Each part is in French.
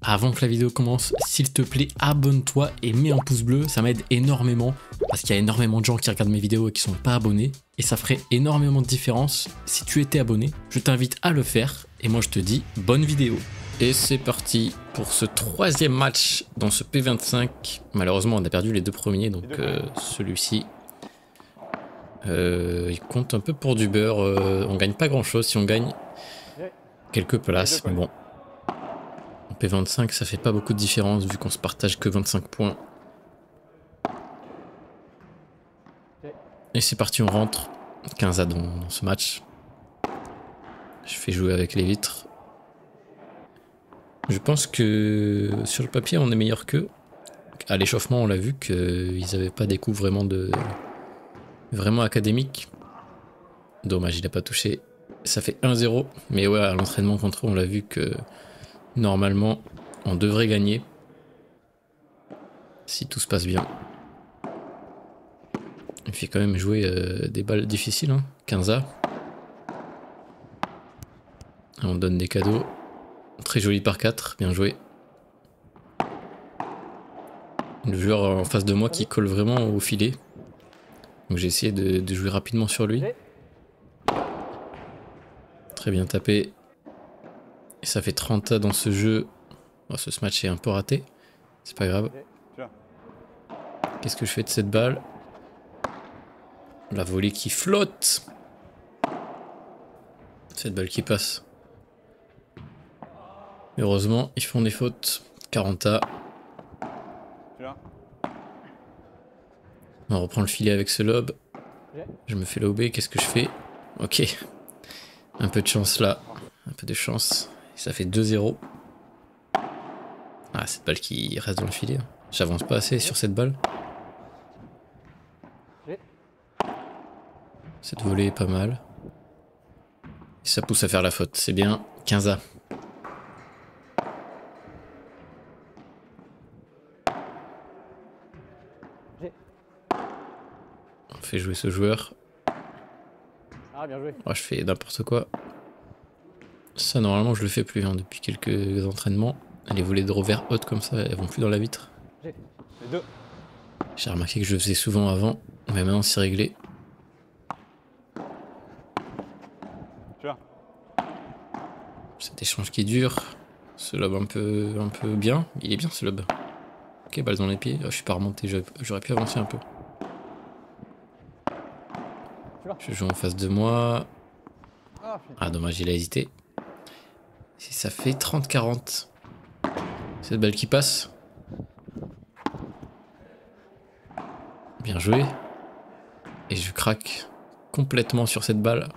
avant que la vidéo commence, s'il te plaît, abonne-toi et mets un pouce bleu, ça m'aide énormément parce qu'il y a énormément de gens qui regardent mes vidéos et qui sont pas abonnés et ça ferait énormément de différence si tu étais abonné. Je t'invite à le faire et moi je te dis bonne vidéo. Et c'est parti pour ce troisième match dans ce P25. Malheureusement on a perdu les deux premiers donc celui-ci il compte un peu pour du beurre. On gagne pas grand chose si on gagne quelques places mais bon. En P25 ça fait pas beaucoup de différence vu qu'on se partage que 25 points. Et c'est parti, on rentre 15 dans ce match. Je fais jouer avec les vitres. Je pense que sur le papier on est meilleur qu'eux. À l'échauffement on l'a vu qu'ils n'avaient pas des coups vraiment académiques. Dommage, il n'a pas touché. Ça fait 1-0. Mais ouais, à l'entraînement contre eux on l'a vu que normalement on devrait gagner. Si tout se passe bien. Il fait quand même jouer des balles difficiles, hein. 15A. On donne des cadeaux. Très joli par 4, bien joué. Le joueur en face de moi qui colle vraiment au filet. Donc j'ai essayé de jouer rapidement sur lui. Très bien tapé. Et ça fait 30 dans ce jeu. Oh, ce match est un peu raté. C'est pas grave. Qu'est-ce que je fais de cette balle? La volée qui flotte. Cette balle qui passe. Heureusement, ils font des fautes. 40A. On reprend le filet avec ce lob. Je me fais lober. Qu'est-ce que je fais? Ok. Un peu de chance là. Un peu de chance. Et ça fait 2-0. Ah, cette balle qui reste dans le filet. J'avance pas assez sur cette balle. Cette volée est pas mal. Et ça pousse à faire la faute. C'est bien. 15A. On fait jouer ce joueur. Ah, bien joué. Oh, je fais n'importe quoi. Ça, normalement, je le fais plus hein, depuis quelques entraînements. Les volées de revers hautes comme ça, elles vont plus dans la vitre. J'ai remarqué que je le faisais souvent avant, mais maintenant c'est réglé. Cet échange qui dure. Ce lob un peu bien. Il est bien ce lob. Ok, balle dans les pieds. Oh, je suis pas remonté, j'aurais pu avancer un peu. Je joue en face de moi. Ah dommage, il a hésité. Si ça fait 30-40. Cette balle qui passe. Bien joué. Et je craque complètement sur cette balle.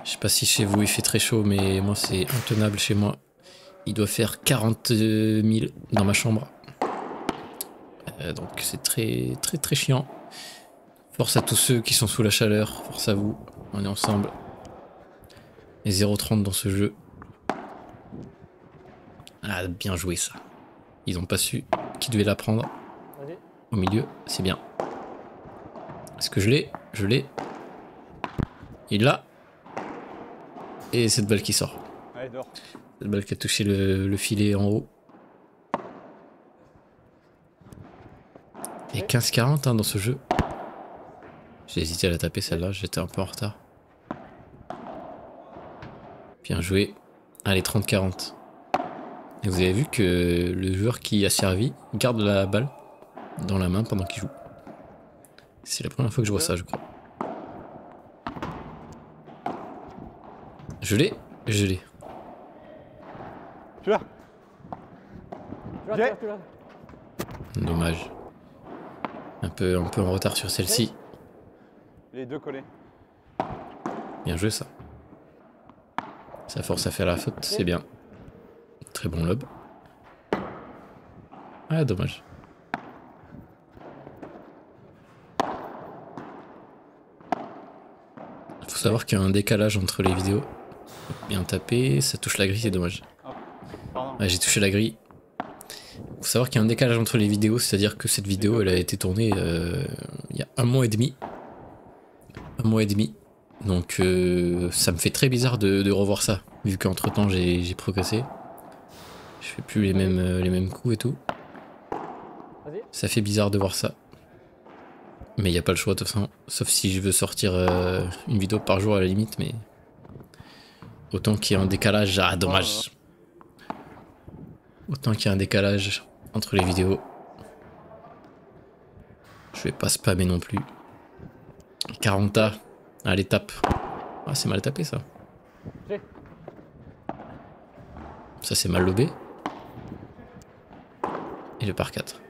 Je sais pas si chez vous il fait très chaud, mais moi c'est intenable chez moi. Il doit faire 40 000 dans ma chambre. Donc c'est très chiant. Force à tous ceux qui sont sous la chaleur, force à vous, on est ensemble. Et 0,30 dans ce jeu. Ah, bien joué ça. Ils ont pas su qui devait la prendre. Au milieu, c'est bien. Est-ce que je l'ai? Je l'ai. Il l'a. Et cette balle qui sort. Cette balle qui a touché le filet en haut. Et 15-40 hein, dans ce jeu. J'ai hésité à la taper celle-là, j'étais un peu en retard. Bien joué. Allez, 30-40. Et vous avez vu que le joueur qui a servi garde la balle dans la main pendant qu'il joue. C'est la première fois que je vois ça, je crois. Je l'ai. Je l'ai. Tu l'as. Dommage. Un peu en retard sur celle-ci. Les deux collés. Bien joué ça. Ça force à faire la faute, c'est bien. Très bon lob. Ah dommage. Faut savoir qu'il y a un décalage entre les vidéos. Bien tapé, ça touche la grille, c'est dommage. Ouais, j'ai touché la grille. Faut savoir qu'il y a un décalage entre les vidéos, c'est-à-dire que cette vidéo elle a été tournée il y a 1 mois et demi. 1 mois et demi. Donc ça me fait très bizarre de revoir ça. Vu qu'entre temps j'ai progressé. Je fais plus les mêmes coups et tout. Ça fait bizarre de voir ça. Mais il n'y a pas le choix de toute façon. Sauf si je veux sortir une vidéo par jour à la limite. Mais autant qu'il y ait un décalage. Ah dommage. Autant qu'il y ait un décalage entre les vidéos. Je vais pas spammer non plus. 40A. Allez tape. Ah c'est mal tapé ça. Ça c'est mal lobé. Et le par 4.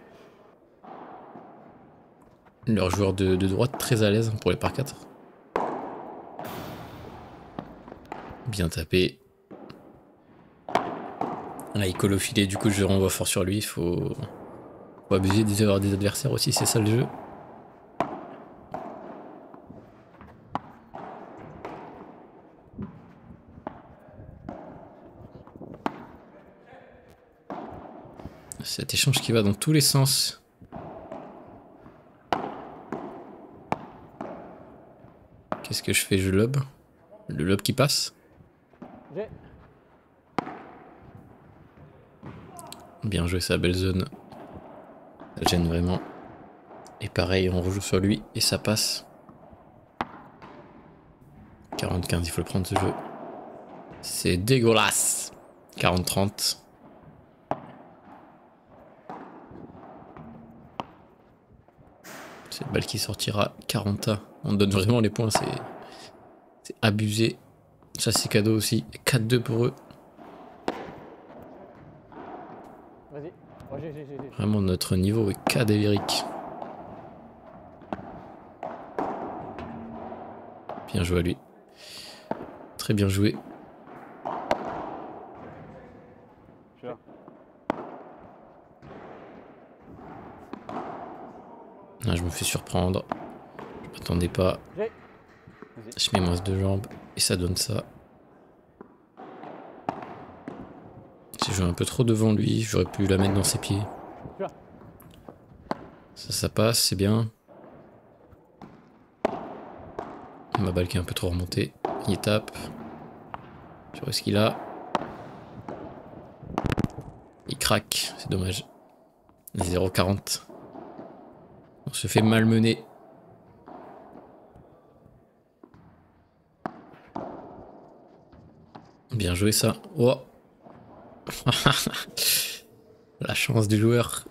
Leur joueur de droite très à l'aise pour les par 4. Bien tapé. Là il colle au filet, du coup je renvoie fort sur lui. Faut abuser des adversaires aussi, c'est ça le jeu. Cet échange qui va dans tous les sens. Qu'est-ce que je fais? Je lobe. Le lob qui passe. Bien joué, sa belle zone. Ça gêne vraiment. Et pareil, on rejoue sur lui et ça passe. 40-15, il faut le prendre ce jeu. C'est dégueulasse. 40-30. Cette balle qui sortira 40A. On donne vraiment les points, c'est abusé. Ça c'est cadeau aussi. 4-2 pour eux. Vraiment notre niveau est cadavérique. Bien joué à lui. Très bien joué. Ah, je me fais surprendre. Je m'attendais pas. Je mets moins de jambes et ça donne ça. J'ai joué un peu trop devant lui, j'aurais pu la mettre dans ses pieds. Ça passe, c'est bien. Ma balle qui est un peu trop remontée. Il tape. Je vois ce qu'il a. Il craque, c'est dommage. 0,40. On se fait malmener. Bien joué ça. Oh. La chance du joueur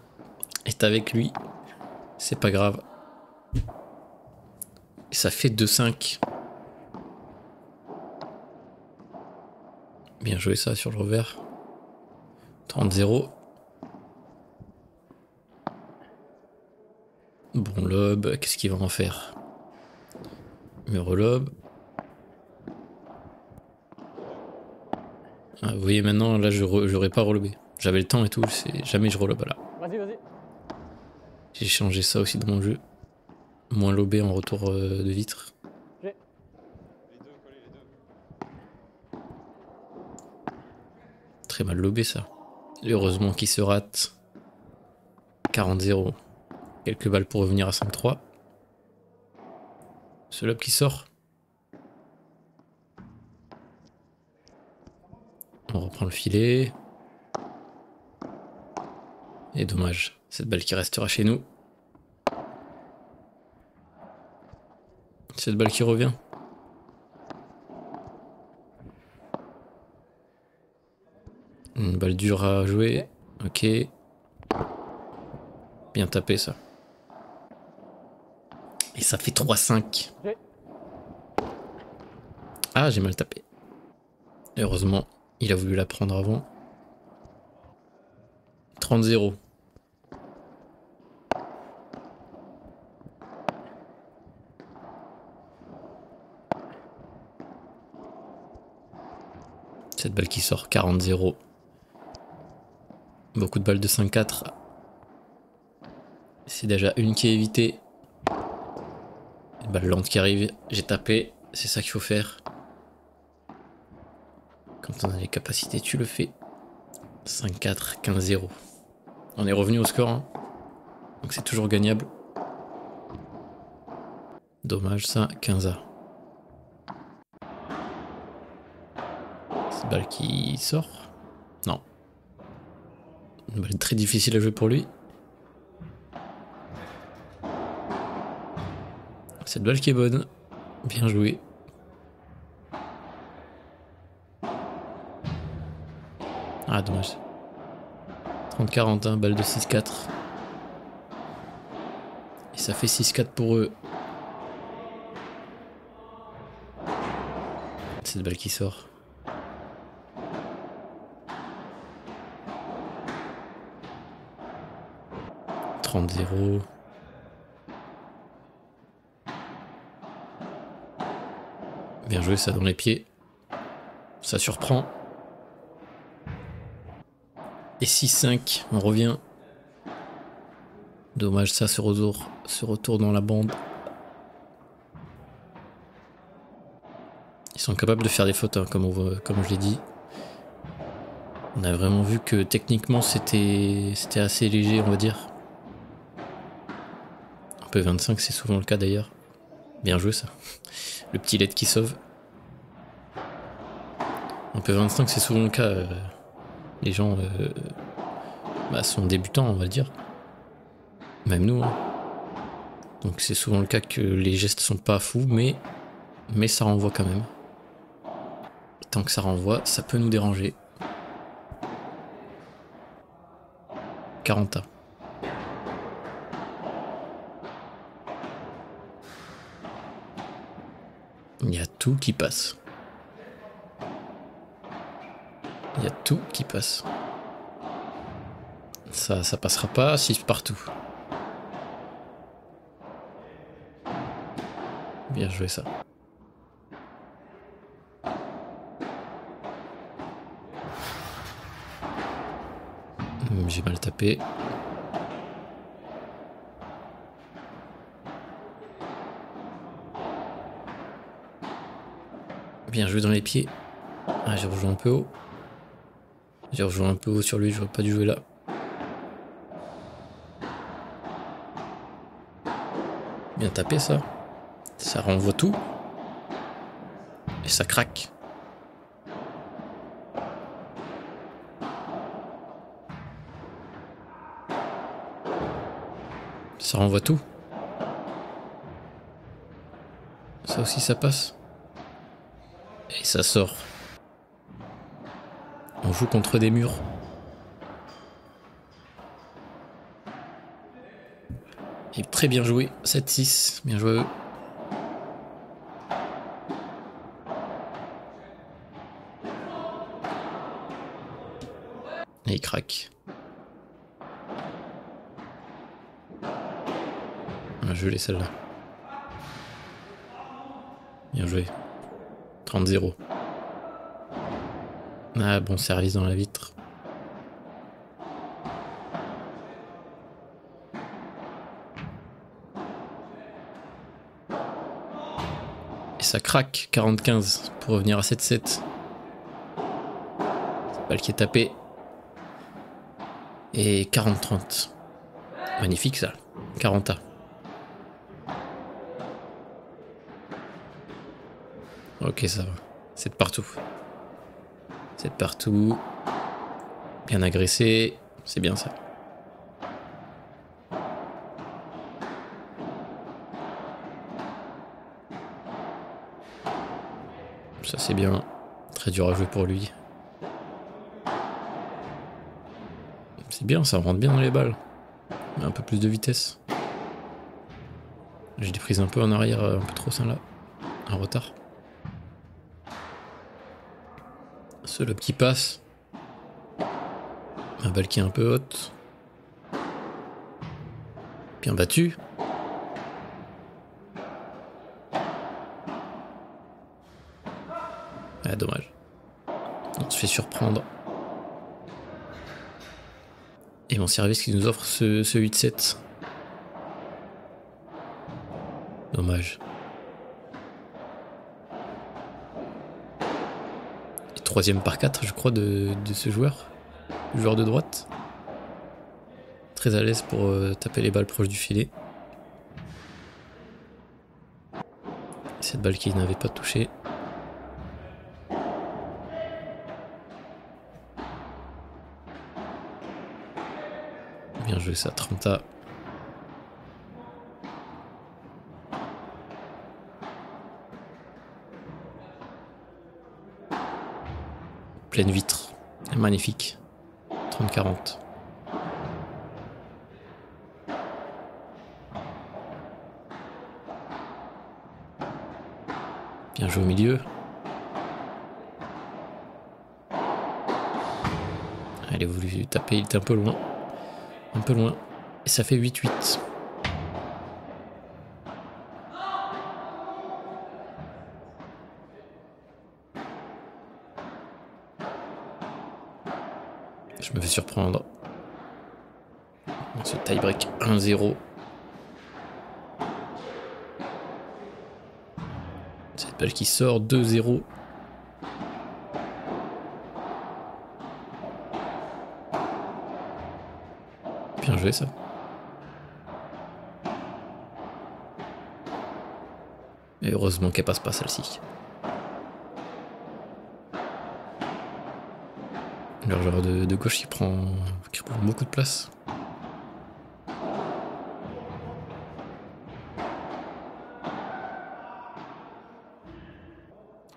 est avec lui. C'est pas grave. Et ça fait 2-5. Bien joué ça sur le revers. 30-0. Bon lob, qu'est-ce qu'il va en faire? Me relob. Ah, vous voyez maintenant, là j'aurais pas relobé. J'avais le temps et tout, jamais je relobe là. Vas-y. J'ai changé ça aussi dans mon jeu. Moins lobé en retour de vitre. Très mal lobé ça. Heureusement qu'il se rate. 40-0. Quelques balles pour revenir à 5-3. Ce lob qui sort. On reprend le filet. Et dommage, cette balle qui restera chez nous. Cette balle qui revient. Une balle dure à jouer. Ok. Bien tapé ça. Et ça fait 3-5. Ah, j'ai mal tapé. Heureusement, il a voulu la prendre avant. 30-0. Cette balle qui sort, 40-0. Beaucoup de balles de 5-4. C'est déjà une qui est évitée. Une balle lente qui arrive. J'ai tapé. C'est ça qu'il faut faire. Quand on a les capacités, tu le fais. 5-4, 15-0. On est revenu au score. Hein. Donc c'est toujours gagnable. Dommage ça, 15A. Cette balle qui sort. Non. Une balle très difficile à jouer pour lui. Cette balle qui est bonne. Bien joué. Ah, dommage. 30-40, hein, balle de 6-4. Et ça fait 6-4 pour eux. Cette balle qui sort. « 30-0. » Bien joué, ça dans les pieds. Ça surprend. Et 6-5, on revient. Dommage, ça se retourne dans la bande. Ils sont capables de faire des fautes, hein, comme je l'ai dit. On a vraiment vu que techniquement c'était assez léger, on va dire. Un peu 25, c'est souvent le cas d'ailleurs. Bien joué ça. Le petit LED qui sauve. Un peu 25, c'est souvent le cas. Les gens sont débutants, on va le dire. Même nous. Hein. Donc c'est souvent le cas que les gestes sont pas fous, mais ça renvoie quand même. Tant que ça renvoie, ça peut nous déranger. 40 ans. Il y a tout qui passe. Il y a tout qui passe. Ça passera pas, 6 partout. Bien joué ça. J'ai mal tapé. Bien joué dans les pieds. Ah, j'ai rejoint un peu haut. J'ai rejoint un peu haut sur lui, j'aurais pas dû jouer là. Bien tapé ça. Ça renvoie tout. Et ça craque. Ça renvoie tout. Ça aussi ça passe. Et ça sort. On joue contre des murs. Et très bien joué. 7-6. Bien joué à eux. Et il craque. Je l'ai celle-là. Bien joué. 30-0. Ah, bon service dans la vitre. Et ça craque. 40-15 pour revenir à 7-7. Balle qui est tapée. Et 40-30. Magnifique ça. 40A. Ok, ça va. C'est de partout. C'est de partout. Bien agressé. C'est bien ça. Ça c'est bien. Très dur à jouer pour lui. C'est bien, ça rentre bien dans les balles. Mais un peu plus de vitesse. J'ai des prises un peu en arrière, un peu trop ça là. En retard. Ce lob qui passe. Un balle qui est un peu haute. Bien battu. Ah, dommage. On se fait surprendre. Et mon service qui nous offre ce 8-7. Dommage. Et 3ème par 4, je crois, de ce joueur. Le joueur de droite. Très à l'aise pour taper les balles proches du filet. Cette balle qui n'avait pas touché. Bien joué ça, Trenta. Pleine vitre. Magnifique. 30-40. Bien joué au milieu. Elle a voulu taper, il était un peu loin. Un peu loin. Et ça fait 8-8. Je me fais surprendre. Dans ce tie-break 1-0. Cette balle qui sort 2-0. Bien joué ça. Et heureusement qu'elle passe pas celle-ci. Le joueur de gauche qui prend beaucoup de place.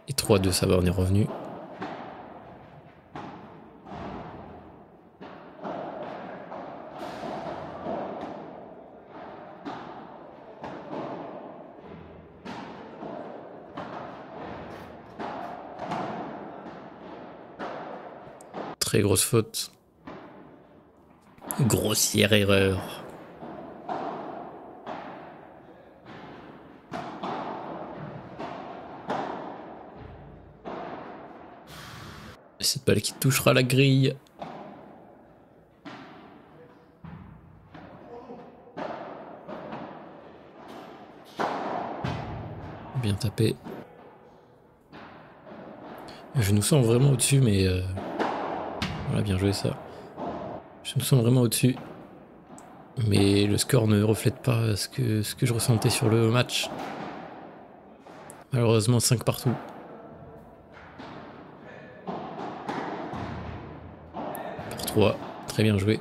Et 3-2, ça va, on est revenu. Très grosse faute. Grossière erreur. Cette balle qui touchera la grille. Bien tapé. Je nous sens vraiment au-dessus, mais... Voilà, bien joué ça. Je me sens vraiment au-dessus. Mais le score ne reflète pas ce que je ressentais sur le match. Malheureusement, 5 partout. Pour 3, très bien joué.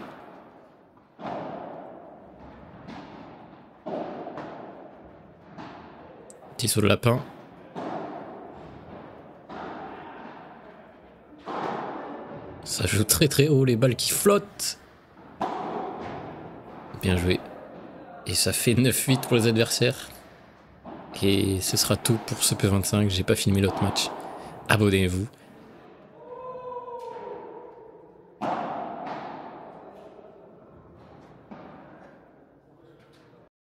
Petit saut de lapin. Ça joue très très haut, les balles qui flottent. Bien joué. Et ça fait 9-8 pour les adversaires. Et ce sera tout pour ce P25. J'ai pas filmé l'autre match. Abonnez-vous.